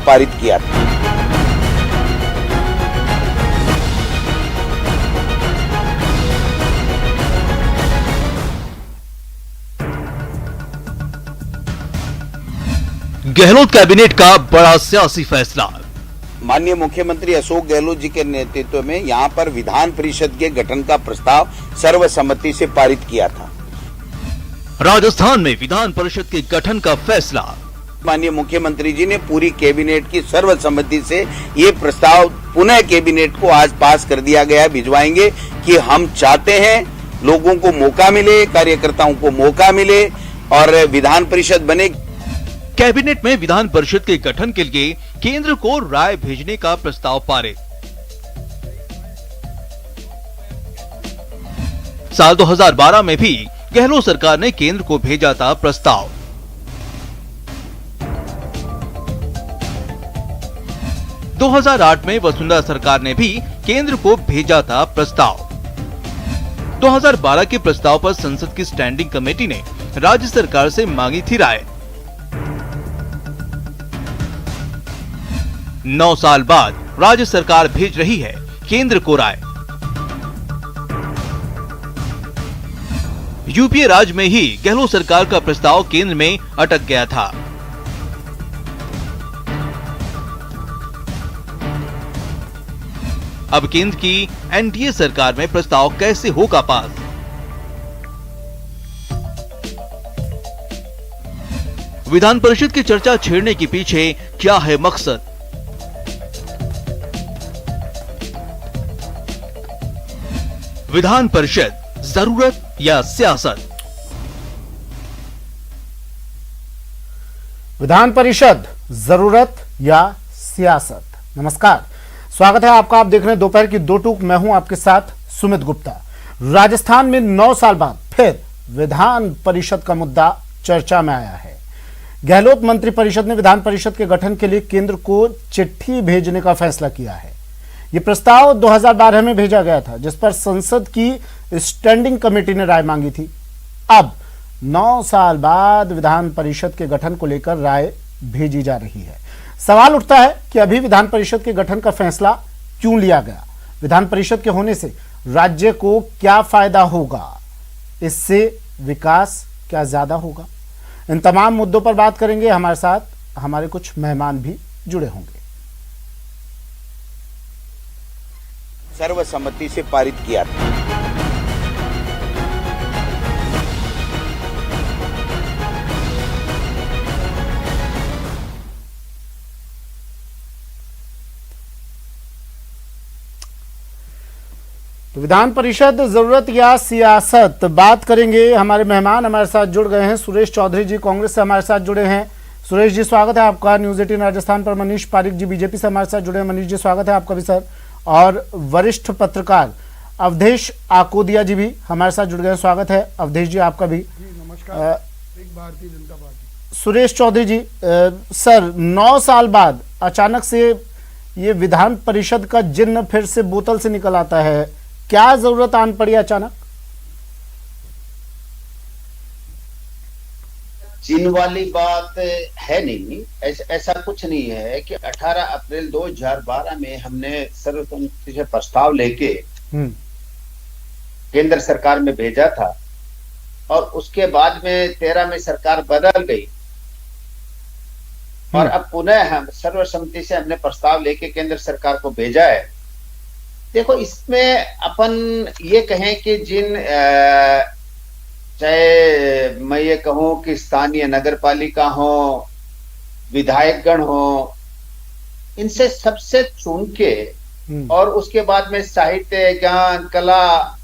पारित किया था। गहलोत कैबिनेट का बड़ा सियासी फैसला। माननीय मुख्यमंत्री अशोक गहलोत जी के नेतृत्व में यहाँ पर विधान परिषद के गठन का प्रस्ताव सर्वसम्मति से पारित किया था। राजस्थान में विधान परिषद के गठन का फैसला। माननीय मुख्यमंत्री जी ने पूरी कैबिनेट की सर्वसम्मति से ये प्रस्ताव पुनः कैबिनेट को आज पास कर दिया गया, भिजवाएंगे कि हम चाहते हैं लोगों को मौका मिले, कार्यकर्ताओं को मौका मिले और विधान परिषद बने। कैबिनेट में विधान परिषद के गठन के लिए केंद्र को राय भेजने का प्रस्ताव पारित। साल 2012 में भी गहलोत सरकार ने केंद्र को भेजा था प्रस्ताव। - 2008 में वसुंधरा सरकार ने भी केंद्र को भेजा था प्रस्ताव। 2012 के प्रस्ताव पर संसद की स्टैंडिंग कमेटी ने राज्य सरकार से मांगी थी राय। 9 साल बाद राज्य सरकार भेज रही है केंद्र को राय। यूपीए राज्य में ही गहलोत सरकार का प्रस्ताव केंद्र में अटक गया था। अब केंद्र की एनडीए सरकार में प्रस्ताव कैसे होगा पास? विधान परिषद की चर्चा छेड़ने के पीछे क्या है मकसद? विधान परिषद जरूरत या सियासत? विधान परिषद जरूरत या सियासत? नमस्कार, स्वागत है आपका। आप देख रहे हैं दोपहर की दो टूक। मैं हूं आपके साथ सुमित गुप्ता। राजस्थान में 9 साल बाद फिर विधान परिषद का मुद्दा चर्चा में आया है। गहलोत मंत्री परिषद ने विधान परिषद के गठन के लिए केंद्र को चिट्ठी भेजने का फैसला किया है। यह प्रस्ताव 2012 में भेजा गया था, जिस पर संसद की स्टैंडिंग कमेटी ने राय मांगी थी। अब 9 साल बाद विधान परिषद के गठन को लेकर राय भेजी जा रही है। सवाल उठता है कि अभी विधान परिषद के गठन का फैसला क्यों लिया गया? विधान परिषद के होने से राज्य को क्या फायदा होगा? इससे विकास क्या ज्यादा होगा? इन तमाम मुद्दों पर बात करेंगे। हमारे साथ हमारे कुछ मेहमान भी जुड़े होंगे। सर्वसम्मति से पारित किया था। तो विधान परिषद जरूरत या सियासत, बात करेंगे। हमारे मेहमान हमारे साथ जुड़ गए हैं। सुरेश चौधरी जी कांग्रेस से हमारे साथ जुड़े हैं। सुरेश जी स्वागत है आपका। न्यूज 18 राजस्थान पर मनीष पारिक जी बीजेपी से हमारे साथ जुड़े हैं। मनीष जी स्वागत है आपका भी सर। और वरिष्ठ पत्रकार अवधेश आकोदिया जी भी हमारे साथ जुड़ गए। स्वागत है अवधेश जी आपका भी। नमस्कार। एक भारतीय जनता पार्टी। सुरेश चौधरी जी, सर 9 साल बाद अचानक से ये विधान परिषद का जिन्न फिर से बोतल से निकल आता है। क्या जरूरत आन पड़ी अचानक? चीन वाली बात है नहीं, ऐसा कुछ नहीं है कि 18 अप्रैल 2012 में हमने सर्वसम्मति से प्रस्ताव लेके केंद्र सरकार में भेजा था और उसके बाद में 13 में सरकार बदल गई और अब पुनः हम सर्वसम्मति से हमने प्रस्ताव लेके केंद्र सरकार को भेजा है। देखो, इसमें अपन ये कहें कि जिन चाहे मैं ये कहूं कि स्थानीय नगर पालिका हो, विधायकगण हो, इनसे सबसे चुन के और उसके बाद में साहित्य, ज्ञान, कला,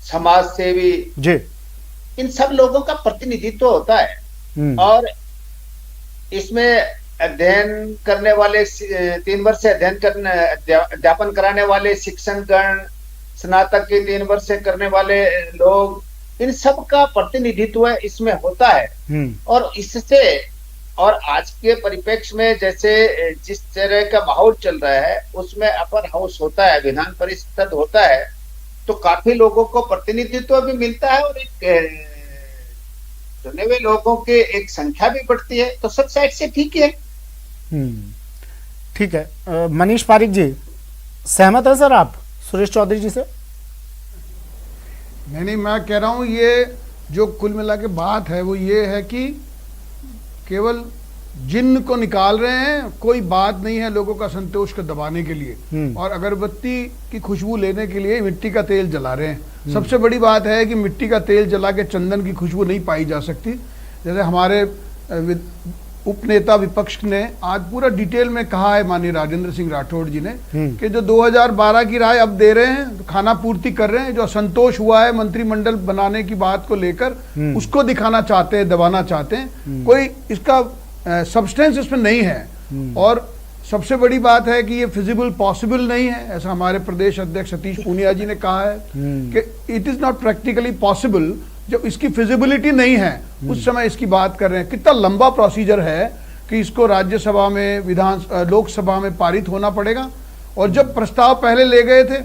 समाज सेवी जी, इन सब लोगों का प्रतिनिधित्व होता है। और इसमें अध्ययन करने वाले 3 वर्ष से अध्यापन कराने वाले शिक्षकगण, स्नातक के 3 वर्ष से करने वाले लोग, इन सब का प्रतिनिधित्व इसमें होता है। और इससे और आज के परिप्रेक्ष्य में जैसे जिस तरह का माहौल चल रहा है उसमें अपर हाउस होता है, विधान परिषद होता है, तो काफी लोगों को प्रतिनिधित्व भी मिलता है और एक चुने हुए लोगों के एक संख्या भी बढ़ती है, तो सब साइड से ठीक है। ठीक है। मनीष पारिक जी, सहमत है सर आप सुरेश चौधरी जी से? नहीं, मैं कह रहा हूं ये जो कुल मिला के बात है वो ये है कि केवल जिन्न को निकाल रहे हैं, कोई बात नहीं है लोगों का संतोष को दबाने के लिए, और अगरबत्ती की खुशबू लेने के लिए मिट्टी का तेल जला रहे हैं। सबसे बड़ी बात है कि मिट्टी का तेल जला के चंदन की खुशबू नहीं पाई जा सकती। जैसे हमारे उपनेता विपक्ष ने आज पूरा डिटेल में कहा है, माननीय राजेंद्र सिंह राठौड़ जी ने, कि जो 2012 की राय अब दे रहे हैं, खाना पूर्ति कर रहे हैं, जो असंतोष हुआ है मंत्रिमंडल बनाने की बात को लेकर, उसको दिखाना चाहते हैं, दबाना चाहते हैं। कोई इसका सब्सटेंस इसमें नहीं है। और सबसे बड़ी बात है कि ये फिजिबल पॉसिबल नहीं है, ऐसा हमारे प्रदेश अध्यक्ष सतीश पूनिया जी ने कहा है कि it is not practically possible. जब इसकी फिजिबिलिटी नहीं है उस समय इसकी बात कर रहे हैं। कितना लंबा प्रोसीजर है कि इसको राज्यसभा में, लोकसभा में पारित होना पड़ेगा, और जब प्रस्ताव पहले ले गए थे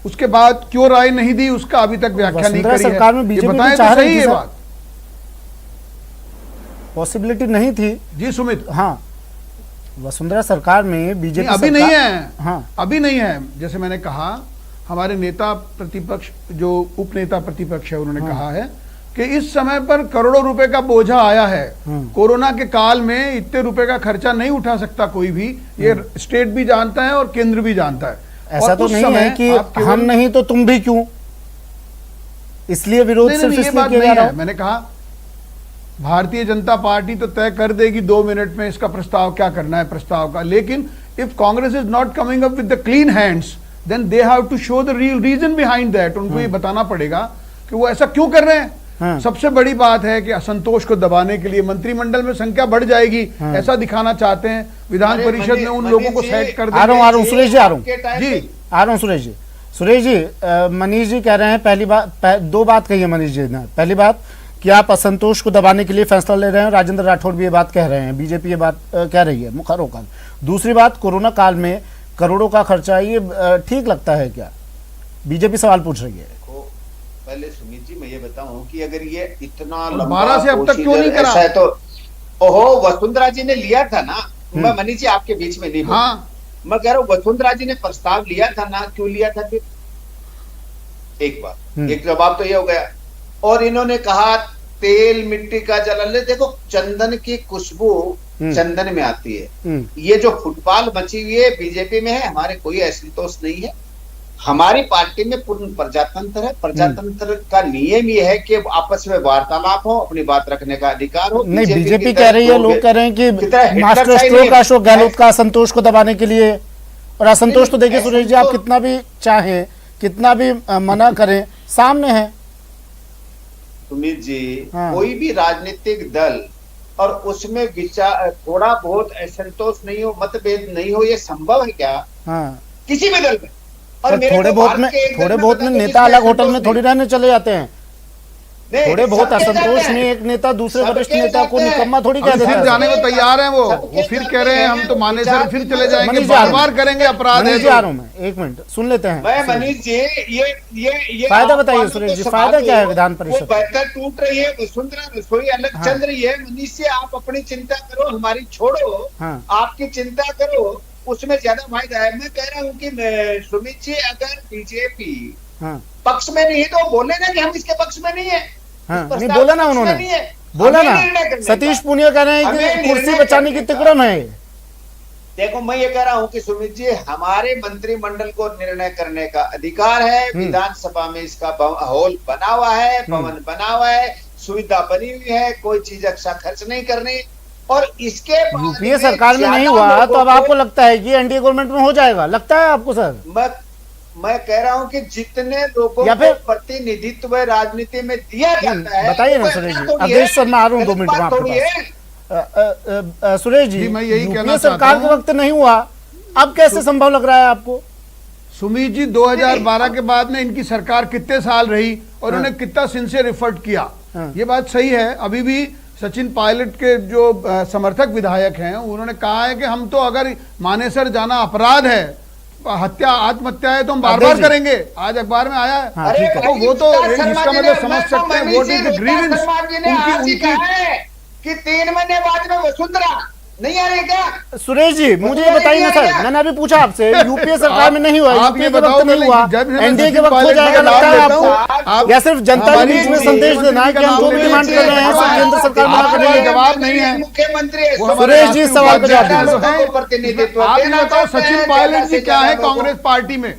उसके बाद क्यों राय नहीं दी उसका अभी तक व्याख्या नहीं करी है। ये बताएं तो सही है बात। पॉसिबिलिटी नहीं थी जी सुमित। हाँ, वसुंधरा सरकार में बीजेपी अभी नहीं है। हाँ, अभी नहीं है। जैसे मैंने कहा, हमारे नेता प्रतिपक्ष, जो उपनेता प्रतिपक्ष है, उन्होंने कहा है कि इस समय पर करोड़ों रुपए का बोझा आया है। कोरोना के काल में इतने रुपए का खर्चा नहीं उठा सकता कोई भी, ये स्टेट भी जानता है और केंद्र भी जानता है। ऐसा तो नहीं है कि हम नहीं तो तुम भी क्यों, इसलिए विरोध सिर्फ इसलिए किया जा रहा है। मैंने कहा भारतीय जनता पार्टी तो तय कर देगी 2 मिनट में इसका प्रस्ताव क्या करना है प्रस्ताव का, लेकिन if Congress is not coming up with the clean hands, then they have to show the real reason behind that. उनको ये बताना पड़ेगा कि वो ऐसा क्यों कर रहे हैं। सबसे बड़ी बात है कि असंतोष को दबाने के लिए मंत्रिमंडल में संख्या बढ़ जाएगी, ऐसा दिखाना चाहते हैं। विधान परिषद में उन लोगों को सेट कर देंगे। आ रहा हूं सुरेश जी, आ रहा हूं सुरेश जी। मनीष जी कह रहे हैं, पहली बात, 2 बात कही है मनीष जी ने। पहली बात कि आप असंतोष को दबाने के लिए फैसला ले रहे हैं, राजेंद्र राठौड़ भी ये बात कह रहे हैं, बीजेपी ये बात कह रही है मुखर होकर। दूसरी बात, कोरोना काल में करोड़ों का खर्चा, ये ठीक लगता है क्या? बीजेपी सवाल पूछ रही है। पहले सुमित जी मैं ये बताऊं कि अगर ये इतना 12 से अब तक क्यों नहीं करा है, तो ओहो वसुंधरा जी ने लिया था ना। मैं मनीष जी आपके बीच में नहीं बोल, मैं कह रहा हूँ वसुंधरा जी ने प्रस्ताव लिया था ना, क्यों लिया था फिर? एक बात, एक जवाब तो ये हो गया। और इन्होंने कहा तेल मिट्टी का जलन ले, देखो चंदन की खुशबू चंदन में आती है। ये जो फुटबॉल मची हुई है बीजेपी में है, हमारे कोई असंतोष नहीं है। हमारी पार्टी में पूर्ण प्रजातंत्र है। प्रजातंत्र का नियम ये है कि आपस में वार्तालाप हो, अपनी बात रखने का अधिकार हो। नहीं, बीजेपी कह रही है, लोग कह रहे हैं कि मास्टर स्ट्रोक अशोक गहलोत का असंतोष को दबाने के लिए, और असंतोष तो देखिए सुरेश जी, आप कितना भी चाहें, कितना भी मना करें, सामने है। सुमित जी, कोई भी राजनीतिक दल और उसमें विचार थोड़ा बहुत असंतोष नहीं हो, मतभेद नहीं हो, ये संभव है क्या? किसी भी दल में। और थोड़े बहुत में नेता अलग होटल में थोड़ी रहने चले जाते हैं। थोड़े बहुत असंतोष में एक नेता दूसरे वरिष्ठ नेता को निकम्मा थोड़ी कह देता है। जाने को तैयार हैं वो फिर कह रहे हैं हम तो मानेसर फिर चले जाएंगे, बार करेंगे अपराध है। आ रहा हूं मैं, 1 मिनट सुन लेते हैं। मैं मनीष जी, ये फायदा बताइए सुरेश जी, फायदा क्या है विधान परिषद? बेहतर टूट रही है, वसुंधरा रसोई अलग चल रही है। मनीष जी, आप अपनी चिंता करो, हमारी छोड़ो, आपकी चिंता करो, उसमें ज्यादा फायदा है। मैं कह रहा हूँ कि सुमित जी, अगर बीजेपी पक्ष में नहीं है तो बोले ना कि हम इसके पक्ष में नहीं है। नहीं बोला ना उन्होंने, बोला ना। सतीश पूनिया कह रहे हैं कि कुर्सी बचाने की तिकड़म है। देखो, मैं ये कह रहा हूँ कि सुमित जी, हमारे मंत्रिमंडल को निर्णय करने का अधिकार है। विधानसभा में इसका हॉल बना हुआ है, भवन बना हुआ है, सुविधा बनी हुई है, कोई चीज अच्छा खर्च नहीं करनी। और इसके यूपीए सरकार में नहीं हुआ तो अब आपको लगता है कि एनडीए गवर्नमेंट में हो जाएगा? लगता है आपको सर? मैं कह रहा हूं कि जितने लोगों को प्रतिनिधित्व राजनीति में दिया जाता है, बताइए ना सुरेश जी। अध्यक्ष सर, मैं आ रहा हूँ 2 मिनट में आपके पास। सुरेश जी, मैं यही कहना सरकार के वक्त नहीं हुआ, अब कैसे संभव लग रहा है आपको? सुमित जी, 2012 के बाद में इनकी सरकार कितने साल रही और उन्हें कितना सिंसियर एफर्ट किया, ये बात सही है। अभी भी सचिन पायलट के जो समर्थक विधायक हैं उन्होंने कहा है कि हम तो अगर मानेसर जाना अपराध है हत्या आत्महत्या है तो हम बार बार करेंगे, आज अखबार में आया है। हाँ, ठीक है। तो वो तो इसका मतलब समझ सकते हैं व्हाट इज द ग्रीवेंस उनकी कि 3 महीने बाद में वसुंधरा नहीं आ रही क्या? सुरेश जी मुझे ये बताइए ना सर, मैंने अभी पूछा आपसे, यूपीए सरकार में नहीं हुआ, यूपीए के वक्त नहीं हुआ, एनडीए के वक्त हो जाएगा लगता है आपको, या सिर्फ जनता के बीच में संदेश देना है कि हम जो भी डिमांड कर रहे हैं सब केंद्र सरकार मना कर रही है? जवाब नहीं है मुख्यमंत्री सुरेश जी सवाल का जवाब दीजिए। प्रतिनिधित्व आप ये बताओ सचिन पायलट जी क्या है कांग्रेस पार्टी में?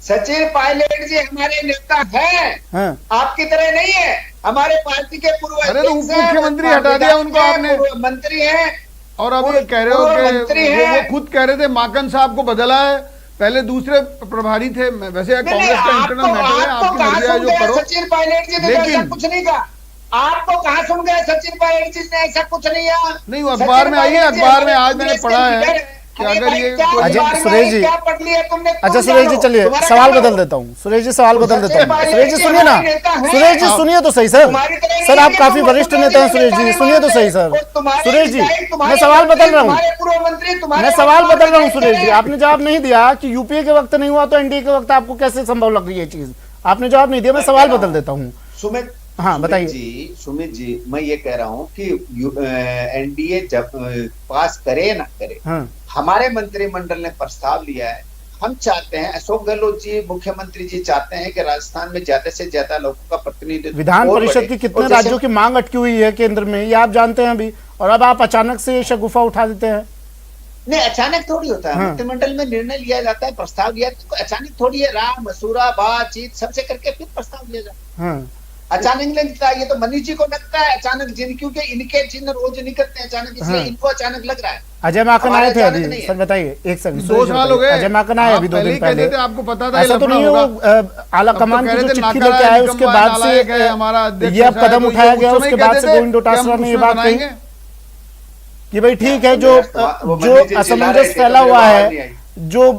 सचिन पायलट जी हमारे नेता हैं, आपकी तरह नहीं है, हमारे पार्टी के पूर्व अरे तो उप मुख्यमंत्री हटा दिया उनको आपने, मंत्री हैं। और अब ये कह रहे हो कि वो खुद कह रहे थे माकन साहब को बदला है, पहले दूसरे प्रभारी थे। वैसे कांग्रेस का इंटरनल मैटर है, आपकी मर्जी है जो करो। सचिन पायलट जी ने ऐसा कुछ नहीं कहा, आपको कहाँ सुन गए? सचिन पायलट जी ने ऐसा कुछ नहीं कहा। नहीं वो अखबार में आई है, अखबार में आज मैंने पढ़ा है कि अगर ये अच्छा सुरेश जी, क्या पढ़ लिया तुमने? अच्छा सुरेश जी चलिए सवाल बदल देता हूँ, सुरेश जी सवाल बदल देता हूँ। सुरेश जी सुनिए ना, सुरेश जी सुनिए तो सही सर, सर आप काफी वरिष्ठ नेता हैं सुरेश जी, सुनिए तो सही सर। सुरेश जी मैं सवाल बदल रहा हूँ, मैं सवाल बदल रहा हूँ सुरेश जी, आपने जवाब नहीं दिया कि यूपीए के वक्त नहीं हुआ तो एनडीए के वक्त आपको कैसे संभव लग रही है चीज, आपने जवाब नहीं दिया, मैं सवाल बदल देता हूँ। सुमित, हाँ बताइए सुमित जी, मैं ये कह रहा हूँ कि एनडीए जब पास करे ना करे, हमारे मंत्रिमंडल ने प्रस्ताव लिया है, हम चाहते हैं, अशोक गहलोत जी मुख्यमंत्री जी चाहते हैं कि राजस्थान में ज्यादा से ज्यादा लोगों का प्रतिनिधित्व। विधान परिषद की कितने राज्यों की मांग अटकी हुई है केंद्र में, ये आप जानते हैं अभी, और अब आप अचानक से शगुफा उठा देते हैं। नहीं अचानक थोड़ी होता है, मंत्रिमंडल में निर्णय लिया जाता है, प्रस्ताव लिया तो अचानक थोड़ी है, राह मसूरा बातचीत सबसे करके फिर प्रस्ताव लिया जाता है। अचानक नहीं लगता, ये तो मनीष जी को लगता है अचानक, क्योंकि इनके चिन्ह रोज निकलते हैं अचानक, इसलिए इनको अचानक लग रहा है। अजय माकन आए थे अभी, सर बताइए एक सेकंड, 2 साल हो गए अजय माकन आए अभी 2 दिन पहले, आपको पता था ऐसा तो नहीं वो आला कमान की जो चिट्ठी लेके आए उसके बाद से ये अब कदम उठाया गया, उसके बाद से गोविंद डोटासरा ने ये बात कही कि भाई ठीक है, जो असमंजस फैला हुआ है, जो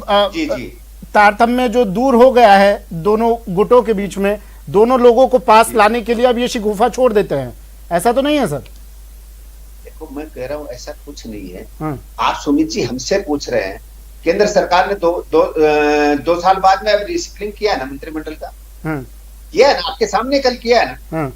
तारतम्य जो दूर हो गया है दोनों गुटों के बीच में, दोनों लोगों को पास लाने के लिए अब ये शिगुफा छोड़ देते हैं, ऐसा तो नहीं है सर? देखो मैं कह रहा हूँ ऐसा कुछ नहीं है। आप सुमित जी हमसे पूछ रहे हैं, केंद्र सरकार ने दो साल बाद में अब रिस्किलिंग किया है ना मंत्रिमंडल का, किया है ना, आपके सामने कल किया है ना,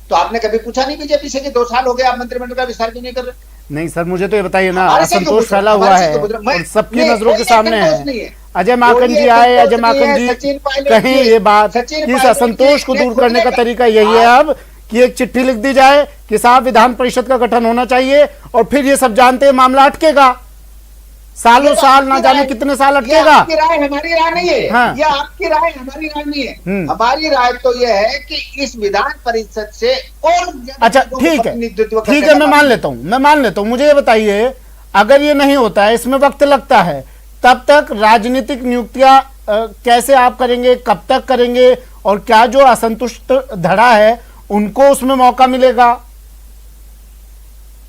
तो आपने कभी पूछा नहीं बीजेपी से कि 2 साल हो गए आप मंत्रिमंडल का विस्तार क्यों नहीं कर रहे? नहीं सर मुझे तो ये बताइए ना, असंतोष फैला हुआ है और सबकी नजरों के सामने है। अजय माकन जी आए, अजय माकन जी कहें ये बात कि इस असंतोष को दूर करने का तरीका यही है अब कि एक चिट्ठी लिख दी जाए कि साहब विधान परिषद का गठन होना चाहिए, और फिर ये सब जानते हैं मामला अटकेगा, सालों साल ना जाने कितने साल अटकेगा। आपकी राय हमारी राय नहीं है, हाँ। ये आपकी राय हमारी राय नहीं है, हमारी राय तो ये है कि इस विधान परिषद से और अच्छा ठीक है मैं मान लेता हूँ, मुझे ये बताइए अगर ये नहीं होता है, इसमें वक्त लगता है, तब तक राजनीतिक नियुक्तियां कैसे आप करेंगे, कब तक करेंगे, और क्या जो असंतुष्ट धड़ा है उनको उसमें मौका मिलेगा?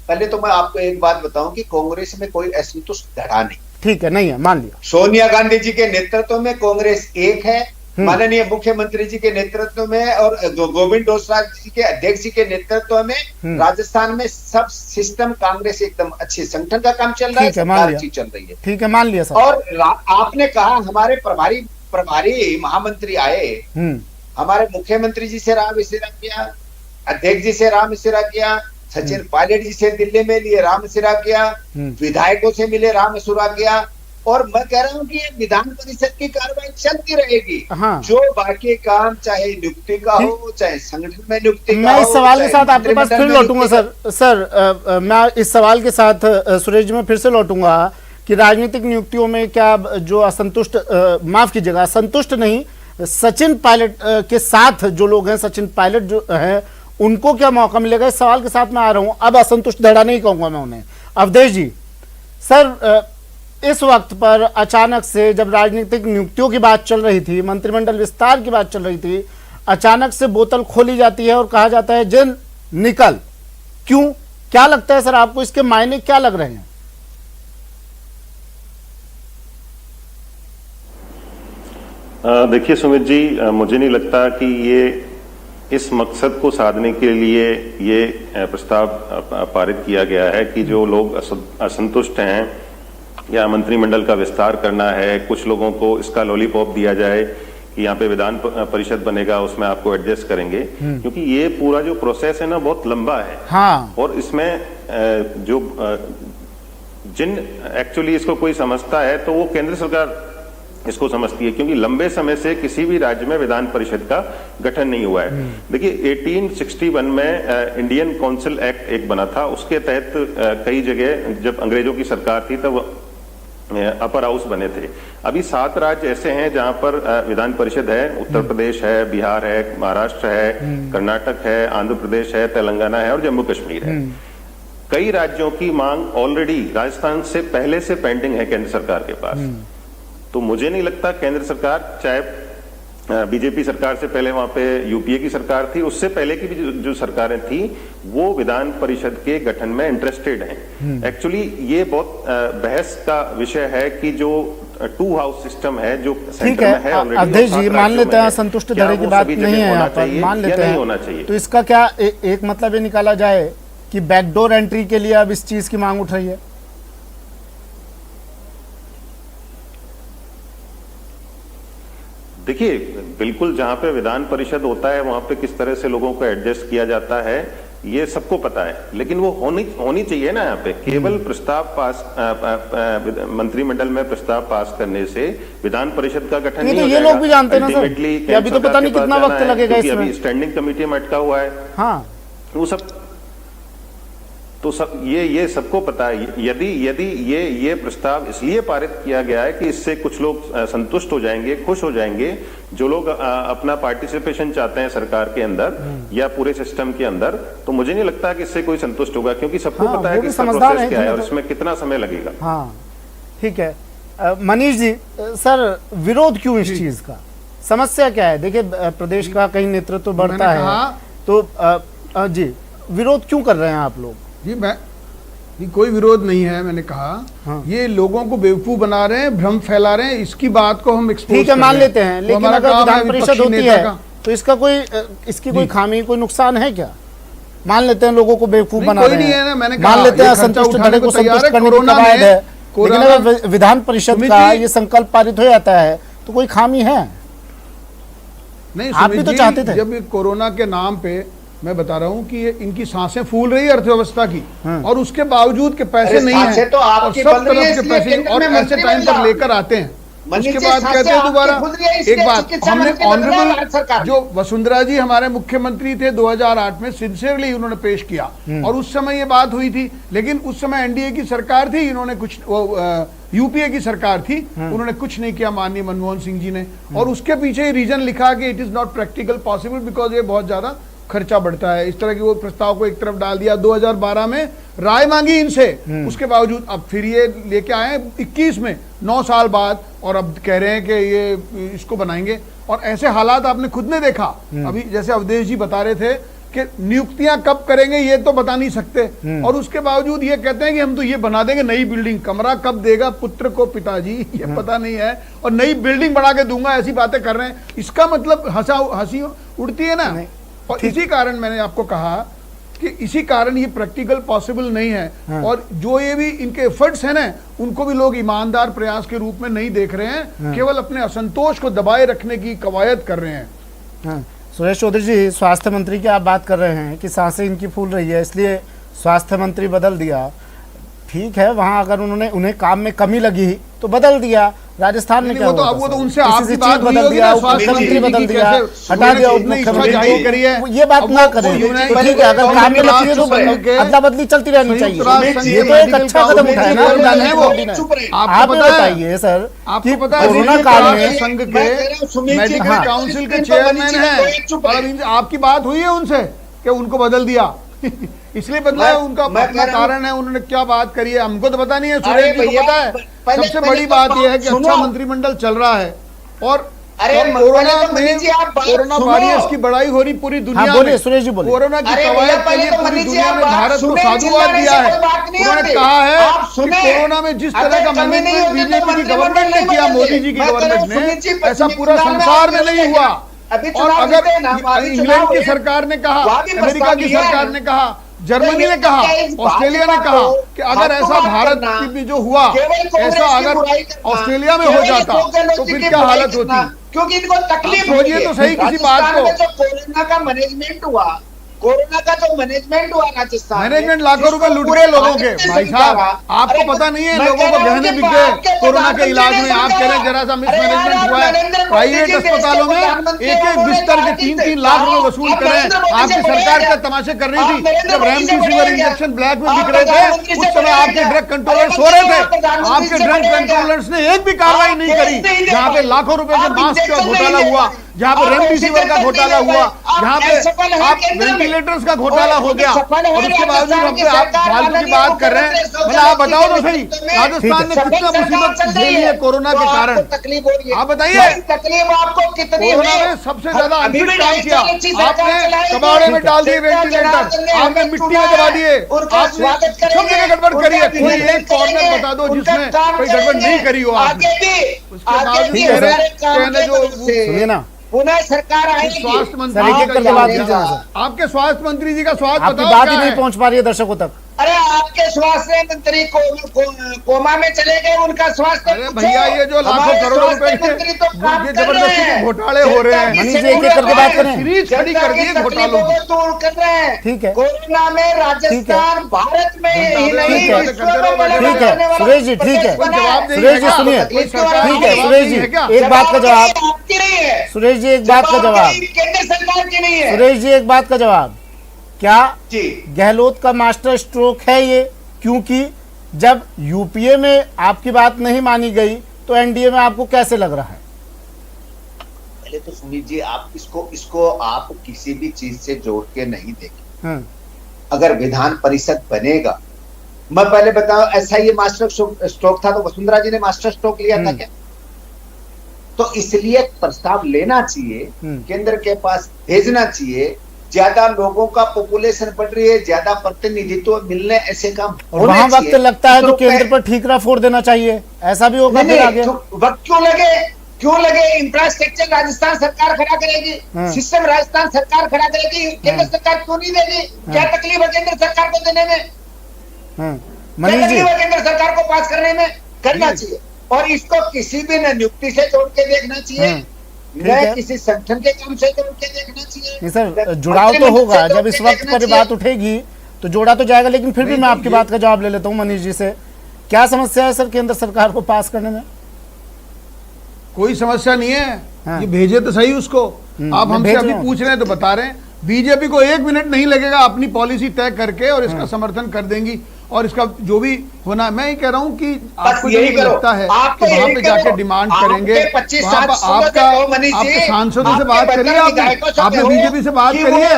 पहले तो मैं आपको एक बात बताऊं कि कांग्रेस में कोई असंतुष्ट धड़ा नहीं, ठीक है, नहीं है, मान लिया। सोनिया गांधी जी के नेतृत्व में कांग्रेस एक है, माननीय मुख्यमंत्री जी के नेतृत्व में और गोविंद डोटासरा जी के अध्यक्ष जी के नेतृत्व में राजस्थान में सब सिस्टम कांग्रेस एकदम अच्छे संगठन का काम चल रहा है, सरकार चीज चल रही है, ठीक है मान लिया सर। और आपने कहा हमारे प्रभारी महामंत्री आए, हमारे मुख्यमंत्री जी से राम इशारा किया, अध्यक्ष जी से राम इशारा किया, सचिन पायलट जी से दिल्ली में लिए राम इशारा किया, विधायकों से मिले राम इशारा किया, और मैं कह रहा हूँ कि ये विधान परिषद की कार्रवाई चलती रहेगी। जो बाकी काम चाहे नियुक्ति का हो, चाहे संगठन में नियुक्ति का हो, मैं इस सवाल के साथ आपके पास फिर लौटूंगा सर, मैं इस सवाल के साथ सुरेश जी में फिर से लौटूंगा कि राजनीतिक नियुक्तियों में क्या जो असंतुष्ट, माफ कीजिएगा संतुष्ट नहीं, सचिन पायलट के साथ जो लोग हैं, सचिन पायलट जो हैं, उनको क्या मौका मिलेगा? इस सवाल के साथ मैं आ रहा हूं, अब असंतुष्ट धड़ा नहीं कहूंगा मैं उन्हें। अवधेश जी सर, इस वक्त पर अचानक से जब राजनीतिक नियुक्तियों की बात चल रही थी, मंत्रिमंडल विस्तार की बात चल रही थी, अचानक से बोतल खोली जाती है और कहा जाता है जिन निकल, क्यों, क्या लगता है सर आपको, इसके मायने क्या लग रहे हैं? देखिए सुमित जी, मुझे नहीं लगता कि ये इस मकसद को साधने के लिए ये प्रस्ताव पारित किया गया है कि जो लोग असंतुष्ट हैं या मंत्रिमंडल का विस्तार करना है, कुछ लोगों को इसका लॉलीपॉप दिया जाए कि यहाँ पे विधान परिषद बनेगा, उसमें आपको एडजस्ट करेंगे, क्योंकि ये पूरा जो प्रोसेस है ना बहुत लंबा है। हाँ। और इसमें जो जिन एक्चुअली इसको कोई समझता है तो वो केंद्र सरकार इसको समझती है, क्योंकि लंबे समय से किसी भी राज्य में विधान परिषद का गठन नहीं हुआ है। देखिए 1861 में इंडियन काउंसिल एक्ट एक बना था, उसके तहत कई जगह जब अंग्रेजों की सरकार थी तब अपर हाउस बने थे। अभी 7 राज्य ऐसे हैं जहां पर विधान परिषद है, उत्तर प्रदेश है, बिहार है, महाराष्ट्र है, कर्नाटक है, आंध्र प्रदेश है, तेलंगाना है और जम्मू कश्मीर है। कई राज्यों की मांग ऑलरेडी राजस्थान से पहले से पेंडिंग है केंद्र सरकार के पास। तो मुझे नहीं लगता केंद्र सरकार, चाहे बीजेपी सरकार से पहले वहां पे यूपीए की सरकार थी, उससे पहले की भी जो सरकारें थी, वो विधान परिषद के गठन में इंटरेस्टेड हैं। एक्चुअली ये बहुत बहस का विषय है कि जो 2 हाउस सिस्टम है जो सेंटर में है ऑलरेडी, अध्यक्ष जी मान लेते हैं संतुष्ट धड़े की बात नहीं है यहाँ पर, मान लेते हैं होना चाहिए। तो इसका क्या एक मतलब ये निकाला जाए कि बैकडोर एंट्री के लिए अब इस चीज की मांग उठ रही है? देखिए बिल्कुल, जहां पे विधान परिषद होता है वहां पे किस तरह से लोगों को एडजस्ट किया जाता है ये सबको पता है, लेकिन वो होनी चाहिए ना। यहाँ पे केवल प्रस्ताव पास मंत्रिमंडल में प्रस्ताव पास करने से विधान परिषद का गठन नहीं हो जाएगा। ये लोग भी जानते हैं ना सर कि अभी तो पता नहीं कितना वक्त लगेगा इसमें। अभी स्टैंडिंग कमेटी में अटका हुआ है। हाँ, वो सब तो ये सबको पता है। यदि ये प्रस्ताव इसलिए पारित किया गया है कि इससे कुछ लोग संतुष्ट हो जाएंगे, खुश हो जाएंगे, जो लोग अपना पार्टिसिपेशन चाहते हैं सरकार के अंदर या पूरे सिस्टम के अंदर, तो मुझे नहीं लगता कि इससे कोई संतुष्ट होगा, क्योंकि सबको पता है कि इसका प्रोसेस क्या है और इसमें कितना समय लगेगा। हाँ ठीक है। मनीष जी, सर विरोध क्यों इस चीज का, समस्या क्या है? देखिए प्रदेश का कहीं नेतृत्व बढ़ता है तो जी विरोध क्यों कर रहे हैं आप लोग? जी कोई विरोध नहीं है, मैंने कहा। हाँ। ये लोगों को बेवकूफ बना रहे हैं, भ्रम फैला रहे हैं, इसकी बात को हम एक्सपोज ठीक है मान लेते हैं, लेकिन अगर विधान परिषद होती है तो इसका इसकी कोई खामी, कोई नुकसान है क्या? मान लेते हैं लोगों को बेवकूफ बना रहे हैं, मान लेते हैं असंतुष्ट धड़े को संतुष्ट करने की कवायद है, लेकिन अगर विधान परिषद का ये संकल्प पारित हो जाता है तो कोई खामी है? नहीं, आप भी तो चाहते थे। जब कोरोना के नाम पे मैं बता रहा हूँ कि इनकी सांसें फूल रही है अर्थव्यवस्था की, और उसके बावजूद के पैसे नहीं है, तो आपकी सब तरफ के पैसे और ऐसे टाइम पर लेकर आते हैं, उसके बाद कहते हैं दोबारा। एक बात, हमने ऑनरेबल जो वसुंधरा जी हमारे मुख्यमंत्री थे 2008 में, सिंसियरली उन्होंने पेश किया और उस समय ये बात हुई थी, लेकिन उस समय एनडीए की सरकार थी, इन्होंने कुछ यूपीए की सरकार थी, उन्होंने कुछ नहीं किया माननीय मनमोहन सिंह जी ने, और उसके पीछे रीजन लिखा कि it is not practical possible because ये बहुत ज्यादा खर्चा बढ़ता है। इस तरह की वो प्रस्ताव को एक तरफ डाल दिया। 2012 में राय मांगी इनसे, उसके बावजूद अब फिर ये लेके आए 21 में 9 साल बाद, और अब कह रहे हैं कि ये इसको बनाएंगे। और ऐसे हालात आपने खुद ने देखा, अभी जैसे अवधेश जी बता रहे थे कि नियुक्तियां कब करेंगे ये तो बता नहीं सकते, और उसके बावजूद ये कहते हैं कि हम तो ये बना देंगे नई बिल्डिंग, कमरा कब देगा पुत्र को पिताजी ये पता नहीं है, और नई बिल्डिंग बना के दूंगा, ऐसी बातें कर रहे हैं। इसका मतलब हंसी उड़ती है ना। और इसी कारण मैंने आपको कहा कि इसी कारण ये प्रैक्टिकल पॉसिबल नहीं है। और जो ये भी इनके एफर्ट्स हैं ना, उनको भी लोग ईमानदार प्रयास के रूप में नहीं देख रहे हैं, केवल अपने असंतोष को दबाए रखने की कवायद कर रहे हैं। सुरेश चौधरी जी, स्वास्थ्य मंत्री की आप बात कर रहे हैं कि सांसें इनकी फूल रही है इसलिए स्वास्थ्य मंत्री बदल दिया। ठीक है, वहां अगर उन्हें काम में कमी लगी तो बदल दिया। राजस्थान में क्या हुआ? वो तो उनसे आपकी बात बदल दिया, मुख्यमंत्री बदल दिया, हटा दिया मुख्यमंत्री। ये बात ना करें, ठीक है, अगर काम में लगी है तो अदला बदली चलती रहनी चाहिए। ये तो एक अच्छा कदम उठाया ना प्रधानमंत्री मोदी ने। आप बताइए सर कि कोरोना काल में संघ के मेडिकल काउंसिल के चेयरमैन हैं, आपकी बात हुई है उनसे कि उनको बदल दिया? इसलिए बदला है, उनका अपना कारण है, उन्होंने क्या बात करी है हमको तो पता नहीं है, सुरेश जी को पता है। सबसे बड़ी बात यह है कि अच्छा मंत्रिमंडल चल रहा है, और कोरोना वायरस की बड़ाई हो रही पूरी दुनिया में। सुरेश जी बोले, कोरोना की कवायद के लिए पूरी दुनिया ने भारत को साधुवाद दिया है। उन्होंने कहा है कि कोरोना में जिस तरह का मैनेजमेंट बीजेपी की गवर्नमेंट ने किया, मोदी जी की गवर्नमेंट ने, ऐसा पूरा संसार में नहीं हुआ। और अगर इंग्लैंड की सरकार ने कहा, अमेरिका की सरकार ने कहा, जर्मनी ने कहा, ऑस्ट्रेलिया ने कहा कि अगर ऐसा भारत में जो हुआ, ऐसा अगर ऑस्ट्रेलिया में हो जाता तो फिर क्या हालत होती? क्योंकि इनको तकलीफ हो रही है। तो सही किसी बात को, जो कोरोना का मैनेजमेंट हुआ, कोरोना का जो मैनेजमेंट हुआ राजस्थान, मैनेजमेंट लाखों रुपए लुट गए लोगों के। भाई साहब, आपको पता नहीं है, लोगों को गहने बिक गए कोरोना के इलाज में। आप कह रहे हैं जरा सा मिसमैनेजमेंट हुआ है। प्राइवेट अस्पतालों में एक एक बिस्तर के 3-3 लाख रुपए वसूल कर रहे हैं। आपकी सरकार क्या तमाशे कर रही थी? जब रेमडेसिविर इंजेक्शन ब्लैक में बिक रहे थे, उस समय आपके ड्रग कंट्रोलर सो रहे थे। आपके ड्रग कंट्रोलर्स ने एक भी कार्रवाई नहीं करी। जहाँ पे लाखों रुपए के मास्क का घोटाला हुआ, जहाँ पे रेमडेसिविर का घोटाला हुआ, जहाँ पे आप वेंटिलेटर्स का घोटाला हो गया, और उसके बावजूद आप फालतू की बात कर रहे हैं। मतलब आप बताओ तो सही, राजस्थान ने कितना मुसीबत झेली है कोरोना के कारण? तकलीफ हो रही है, आप बताइए। तकलीफ आपको कितनी कोरोना में सबसे ज्यादा अनफिट काम किया आपने। कबाड़े में डाल दिए वेंटिलेटर, आपने मिट्टी में दबा दिए, आपने सब जगह गड़बड़ करी है। कोई एक कॉर्नर बता दो जिसमें कोई गड़बड़ नहीं करी हो आपने। उसके बावजूद जो सुनिए ना, पुनः सरकार आएगी। स्वास्थ्य मंत्री आपके स्वास्थ्य मंत्री जी का स्वास्थ्य आपकी बात ही नहीं पहुंच पा रही है दर्शकों तक। अरे आपके स्वास्थ्य मंत्री कोमा में चले गए, उनका स्वास्थ्य। अरे भैया, ये जो लाखों करोड़ों रुपए के ये जबरदस्ती के घोटाले हो रहे हैं, मनीष जी एक एक करके बात करें। सीरीज खड़ी कर दी है घोटालों की। दूर कर रहे हैं। ठीक है, कोरोना में राजस्थान भारत में ही नहीं, ठीक है सुरेश जी, ठीक है सुरेश जी सुनिए, ठीक है सुरेश जी एक बात का जवाब, आपकी नहीं है सुरेश जी एक बात का जवाब, केंद्र सरकार की नहीं है। सुरेश जी एक बात का जवाब, क्या जी गहलोत का मास्टर स्ट्रोक है ये? क्योंकि जब यूपीए में आपकी बात नहीं मानी गई तो एनडीए में आपको कैसे लग रहा है? पहले तो सुनील जी, आप इसको आप किसी भी चीज से जोड़ के नहीं देखें। अगर विधान परिषद बनेगा, मैं पहले बताऊं, ऐसा ये मास्टर स्ट्रोक था तो वसुंधरा जी ने मास्टर स्ट्रोक लिया था क्या? तो इसलिए प्रस्ताव लेना चाहिए, केंद्र के पास भेजना चाहिए। ज्यादा लोगों का पॉपुलेशन बढ़ रही है, ज्यादा प्रतिनिधित्व मिलने, ऐसे काम और वहां वक्त लगता है तो केंद्र पर ठीकरा फोड़ देना चाहिए, ऐसा भी होगा फिर आगे? वक्त क्यों लगे? इंफ्रास्ट्रक्चर राजस्थान सरकार खड़ा करेगी, सिस्टम राजस्थान सरकार खड़ा करेगी, केंद्र सरकार क्यों नहीं देगी? क्या तकलीफ है केंद्र सरकार को देने में? मनीष जी, केंद्र सरकार को पास करने में करना चाहिए, और इसको किसी भी नियुक्ति से जोड़ के देखना चाहिए, न किसी संगठन के काम से जोड़ के देखना चाहिए। नहीं सर, जुड़ाव तो होगा, जब इस वक्त पर बात उठेगी तो जोड़ा तो जाएगा, लेकिन फिर भी मैं आपकी बात का जवाब ले लेता हूं मनीष जी से। क्या समस्या है सर केंद्र सरकार को पास करने में? कोई समस्या नहीं है। ये भेजे तो सही उसको। आप हमसे अभी पूछ रहे हैं तो बता रहे हैं, बीजेपी को 1 मिनट नहीं लगेगा अपनी पॉलिसी तय करके और इसका समर्थन कर देंगी, और इसका जो भी होना, मैं ही कह रहा हूँ कि आपको यही लगता है कि वहां पे जाके डिमांड करेंगे, वहां पर आपके सांसदों से बात करिए, आपने बीजेपी से बात करी है,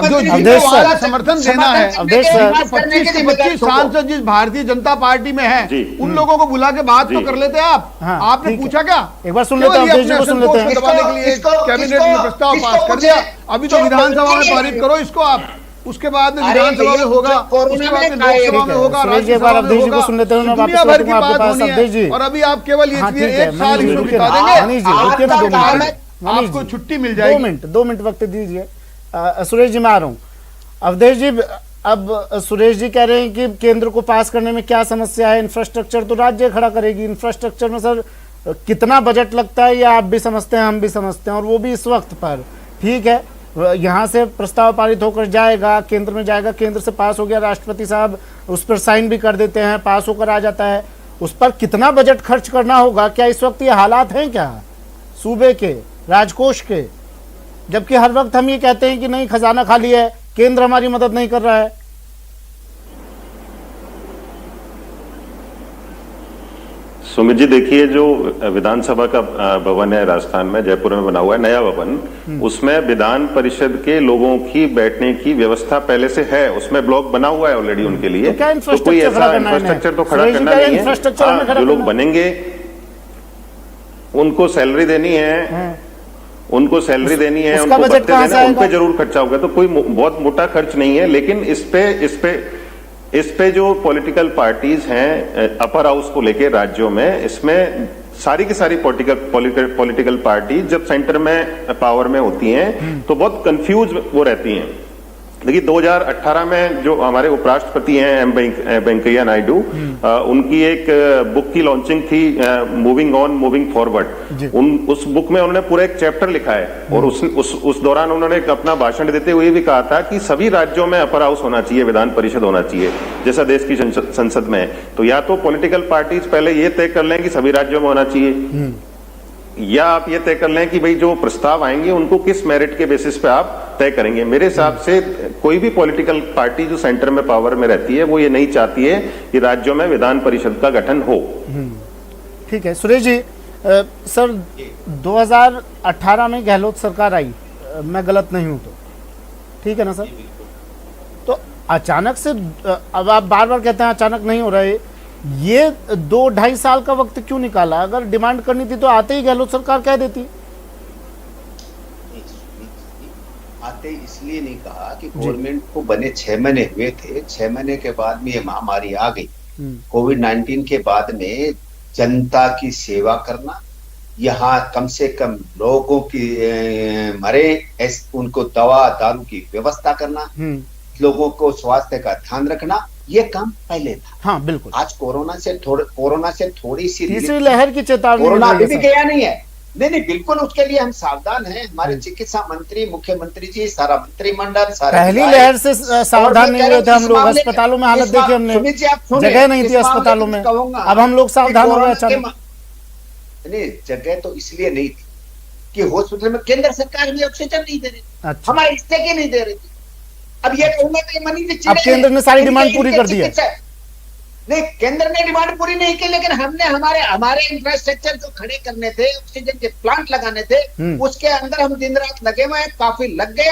जो समर्थन देना है। 25 के 25 सांसद जिस भारतीय जनता पार्टी में है, उन लोगों को बुला के बात तो कर लेते आप। आपने पूछा क्या? एक बार सुन लेते हैं, दबाने के लिए कैबिनेट में प्रस्ताव पास कर दिया, अभी तो विधानसभा में पारित करो इसको आप, उसके बाद में विधानसभा में होगा, उसके बाद में लोकसभा में होगा, राज्यसभा में होगा, दुनिया भर की बात होनी है। और अभी आप केवल 1 साल इसमें बिता देंगे, आपको छुट्टी मिल जाएगी। 2 मिनट वक्त दीजिए। सुरेश जी मैं आ रहा हूँ। अवधेश जी, अब सुरेश जी कह रहे हैं कि केंद्र को पास करने में क्या समस्या है, इंफ्रास्ट्रक्चर तो राज्य खड़ा करेगी। इंफ्रास्ट्रक्चर में सर कितना बजट लगता है, या आप भी समझते हैं, हम भी समझते हैं, और वो भी इस वक्त पर। ठीक है, यहाँ से प्रस्ताव पारित होकर जाएगा, केंद्र में जाएगा, केंद्र से पास हो गया, राष्ट्रपति साहब उस पर साइन भी कर देते हैं, पास होकर आ जाता है। उस पर कितना बजट खर्च करना होगा? क्या इस वक्त ये हालात हैं क्या सूबे के, राजकोष के? जबकि हर वक्त हम ये कहते हैं कि नहीं, खजाना खाली है, केंद्र हमारी मदद नहीं कर रहा है। सुमित जी, देखिए, जो विधानसभा का भवन है राजस्थान में, जयपुर में बना हुआ है नया भवन, उसमें विधान परिषद के लोगों की बैठने की व्यवस्था पहले से है, उसमें ब्लॉक बना हुआ है ऑलरेडी उनके लिए। तो कोई ऐसा इंफ्रास्ट्रक्चर तो खड़ा करना नहीं है। जो लोग बनेंगे उनको सैलरी देनी है, उनको सैलरी देनी है, उनको भत्ते देना है, उन पे जरूर खर्चा होगा। तो कोई बहुत मोटा खर्च नहीं है। लेकिन इस पे जो पॉलिटिकल पार्टीज हैं अपर हाउस को लेके राज्यों में, इसमें सारी की सारी पॉलिटिकल पार्टी जब सेंटर में पावर में होती हैं तो बहुत कंफ्यूज वो रहती हैं देखिए 2018 में जो हमारे उपराष्ट्रपति हैं एम वेंकैया नायडू, उनकी एक बुक की लॉन्चिंग थी, मूविंग ऑन मूविंग फॉरवर्ड। उस बुक में उन्होंने पूरा एक चैप्टर लिखा है और उस दौरान उन्होंने अपना भाषण देते हुए भी कहा था कि सभी राज्यों में अपर हाउस होना चाहिए, विधान परिषद होना चाहिए, जैसा देश की संसद में है। तो या तो पॉलिटिकल पार्टीज पहले ये तय कर लें कि सभी राज्यों में होना चाहिए, या आप ये तय कर लें कि भाई जो प्रस्ताव आएंगे उनको किस मेरिट के बेसिस पे आप तय करेंगे। मेरे हिसाब से कोई भी पॉलिटिकल पार्टी जो सेंटर में पावर में रहती है वो ये नहीं चाहती है कि राज्यों में विधान परिषद का गठन हो। ठीक है सुरेश जी, सर 2018 में गहलोत सरकार आई, मैं गलत नहीं हूं तो, ठीक है ना सर? तो अचानक से, अब आप बार बार कहते हैं अचानक नहीं हो रहा है, ये 2-2.5 साल का वक्त क्यों निकाला? अगर डिमांड करनी थी तो आते ही गहलोत सरकार कह देती। आते इसलिए नहीं कहा कि गवर्नमेंट को बने 6 महीने हुए थे, 6 महीने के बाद में ये महामारी आ गई। कोविड-19 के बाद में जनता की सेवा करना, यहाँ कम से कम लोगों की मरे, उनको दवा दारू की व्यवस्था करना, लोगों को स्वास्थ्य का ध्यान रखना, ये काम पहले था। हाँ बिल्कुल। आज कोरोना से थोड़ी सी तीसरी लहर की चेतावनी, कोरोना अभी भी गया नहीं है। नहीं बिल्कुल, उसके लिए हम सावधान हैं। हमारे चिकित्सा मंत्री, मुख्यमंत्री जी, सारा मंत्रिमंडल, सारा पहली लहर से सावधान नहीं हुए थे हम लोग। अस्पतालों में हालत देखी हमने, जगह नहीं थी अस्पतालों में, अब हम लोग सावधान हो गए अचानक। नहीं, जगह तो इसलिए नहीं थी कि हॉस्पिटल में केंद्र सरकार भी ऑक्सीजन नहीं दे रही, हमारे स्टेट ही नहीं दे रही थी। अब ये कहूंगा तो ये मनी अब केंद्र ने सारी डिमांड पूरी कर दी है। नहीं, केंद्र ने डिमांड पूरी नहीं की, लेकिन हमने हमारे इंफ्रास्ट्रक्चर जो खड़े करने थे, ऑक्सीजन के प्लांट लगाने थे, उसके अंदर हम दिन रात लगे हुए हैं, काफी लग गए।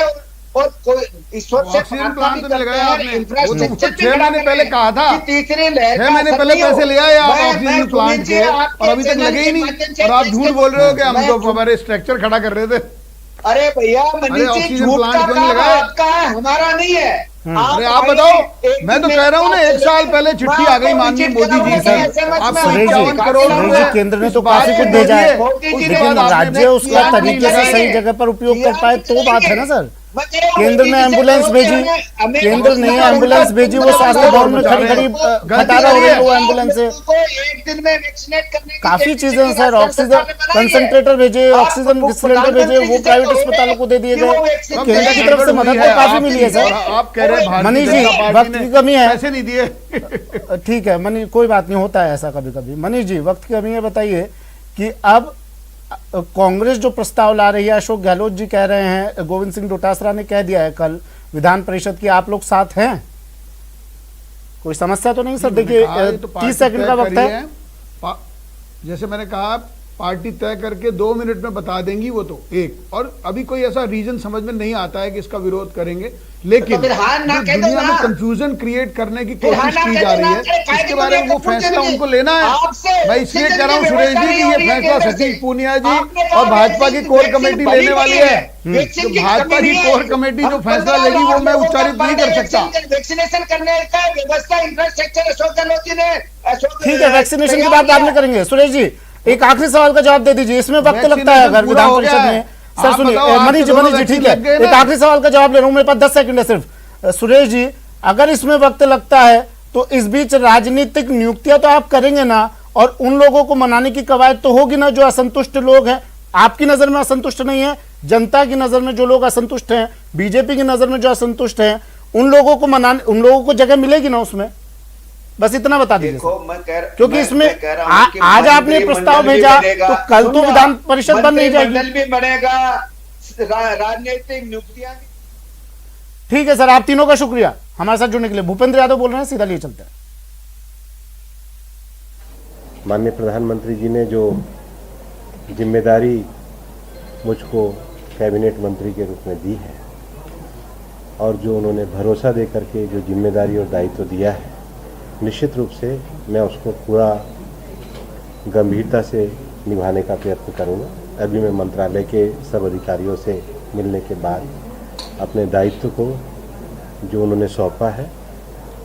और कोई ईश्वर से ऑक्सीजन प्लांट तो लगाया आपने, इंफ्रास्ट्रक्चर 6 महीने पहले कहा था, तीसरी लहर 6 महीने पहले पैसे ले आए आप ऑक्सीजन प्लांट के, और अभी तक लगे ही नहीं। और आप झूठ बोल रहे हो कि हम तो हमारे स्ट्रक्चर खड़ा कर रहे थे। अरे भैया, मनीष जी, झूठ का काम आपका है, हमारा नहीं है। अरे आप बताओ, मैं तो कह रहा हूँ ना, 1 साल पहले चिट्ठी आ गई माननीय मोदी जी से, आप 51 करोड़ केंद्र ने तो काफी कुछ भेजा है, लेकिन राज्य उसका तरीके से सही जगह पर उपयोग कर पाए तो बात है ना सर। केंद्र ने एम्बुलेंस भेजी, केंद्र ने एम्बुलेंस भेजी, वो स्वास्थ्य भवन में खड़ी खटारा हो गई वो एम्बुलेंस से। एक दिन में वैक्सीनेट करने काफी चीजें हैं सर, ऑक्सीजन कंसंट्रेटर भेजे, ऑक्सीजन सिलेंडर भेजे, वो प्राइवेट अस्पतालों को दे दिए गए। केंद्र की तरफ से मदद तो काफी मिली है सर। आप कह रहे हैं मनीष जी, वक्त की कमी है, पैसे नहीं दिए। ठीक है मनीष, कोई बात नहीं, होता है ऐसा कभी कभी। मनीष जी, वक्त की कमी है, बताइए कि अब कांग्रेस जो प्रस्ताव ला रही है, अशोक गहलोत जी कह रहे हैं, गोविंद सिंह डोटासरा ने कह दिया है कल विधान परिषद की, आप लोग साथ हैं? कोई समस्या तो नहीं सर? देखिए 30 सेकंड का वक्त है। जैसे मैंने कहा, पार्टी तय करके 2 मिनट में बता देंगी वो तो एक, और अभी कोई ऐसा रीजन समझ में नहीं आता है कि इसका विरोध करेंगे, लेकिन तो दुनिया में कंफ्यूजन क्रिएट करने की कोशिश की जा रही है, इसके बारे में वो फैसला उनको लेना है। मैं इसलिए कह रहा हूँ सुरेश जी कि ये फैसला सतीश पूनिया जी और भाजपा की कोर कमेटी लेने वाली है। भाजपा की कोर कमेटी जो फैसला लेगी वो मैं उच्चारित नहीं कर सकता। वैक्सीनेशन करने का व्यवस्था, इंफ्रास्ट्रक्चर अशोक गहलोत जी ने, ठीक है, वैक्सीनेशन की बात बाद में करेंगे। सुरेश जी, एक आखिरी सवाल का जवाब दे दीजिए, इसमें वक्त लगता है अगर विधान परिषद में। सर सुनिए, मनीष जी ठीक है, एक आखिरी सवाल का जवाब ले रहा हूं, मेरे पास 10 सेकंड है सिर्फ। सुरेश जी, अगर इसमें वक्त लगता है तो इस बीच राजनीतिक नियुक्तियां तो आप करेंगे ना, और उन लोगों को मनाने की कवायद तो होगी ना जो असंतुष्ट लोग हैं। आपकी नजर में असंतुष्ट नहीं है, जनता की नजर में जो लोग असंतुष्ट हैं, बीजेपी की नजर में जो असंतुष्ट हैं, उन लोगों को मनाने, उन लोगों को जगह मिलेगी ना उसमें? बस इतना बता दीजिए, क्योंकि इसमें आज आपने प्रस्ताव भेजा तो कल तो विधान परिषद बन नहीं जाएगी, भी बनेगा, राजनीतिक नियुक्तियां। ठीक है सर, आप तीनों का शुक्रिया हमारे साथ जुड़ने के लिए। भूपेंद्र यादव बोल रहे हैं, सीधा लिए चलते हैं। माननीय प्रधानमंत्री जी ने जो जिम्मेदारी मुझको कैबिनेट मंत्री के रूप में दी है, और जो उन्होंने भरोसा दे करके जो जिम्मेदारी और दायित्व दिया है, निश्चित रूप से मैं उसको पूरा गंभीरता से निभाने का प्रयत्न करूँगा। अभी मैं मंत्रालय के सब अधिकारियों से मिलने के बाद अपने दायित्व को जो उन्होंने सौंपा है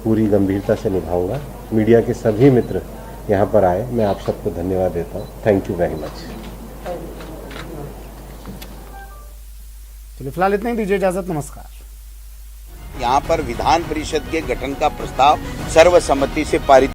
पूरी गंभीरता से निभाऊंगा। मीडिया के सभी मित्र यहाँ पर आए, मैं आप सबको धन्यवाद देता हूँ। Thank you very much. चलिए फिलहाल इतना ही, दीजिए इजाजत, नमस्कार। यहाँ पर विधान परिषद के गठन का प्रस्ताव सर्वसम्मति से पारित